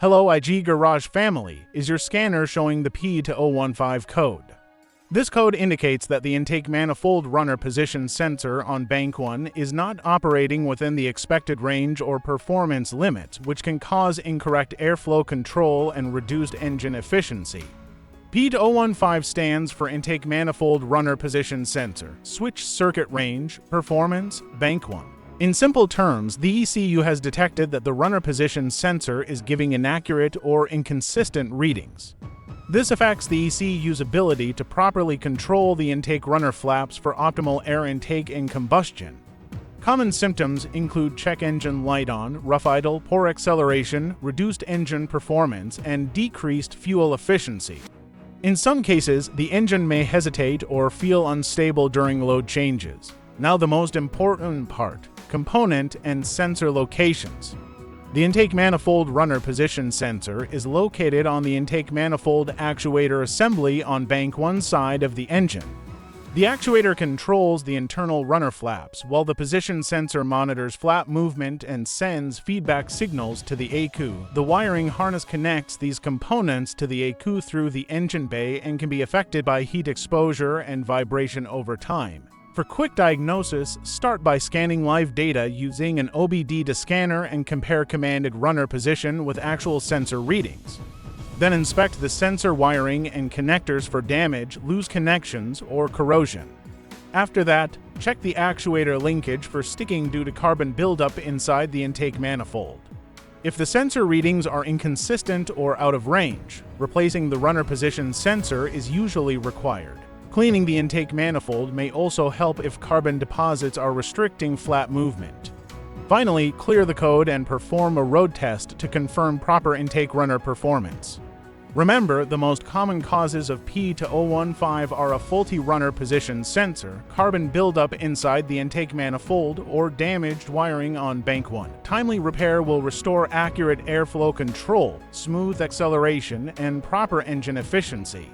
Hello IG Garage family, is your scanner showing the P2015 code? This code indicates that the Intake Manifold Runner Position Sensor on Bank 1 is not operating within the expected range or performance limits, which can cause incorrect airflow control and reduced engine efficiency. P2015 stands for Intake Manifold Runner Position Sensor, Switch Circuit Range, Performance, Bank 1. In simple terms, the ECU has detected that the runner position sensor is giving inaccurate or inconsistent readings. This affects the ECU's ability to properly control the intake runner flaps for optimal air intake and combustion. Common symptoms include check engine light on, rough idle, poor acceleration, reduced engine performance, and decreased fuel efficiency. In some cases, the engine may hesitate or feel unstable during load changes. Now the most important part: component and sensor locations. The Intake Manifold Runner Position Sensor is located on the intake manifold actuator assembly on bank 1 side of the engine. The actuator controls the internal runner flaps, while the position sensor monitors flap movement and sends feedback signals to the ECU. The wiring harness connects these components to the ECU through the engine bay and can be affected by heat exposure and vibration over time. For quick diagnosis, start by scanning live data using an OBD2 scanner and compare commanded runner position with actual sensor readings. Then inspect the sensor wiring and connectors for damage, loose connections, or corrosion. After that, check the actuator linkage for sticking due to carbon buildup inside the intake manifold. If the sensor readings are inconsistent or out of range, replacing the runner position sensor is usually required. Cleaning the intake manifold may also help if carbon deposits are restricting flap movement. Finally, clear the code and perform a road test to confirm proper intake runner performance. Remember, the most common causes of P2015 are a faulty runner position sensor, carbon buildup inside the intake manifold, or damaged wiring on bank 1. Timely repair will restore accurate airflow control, smooth acceleration, and proper engine efficiency.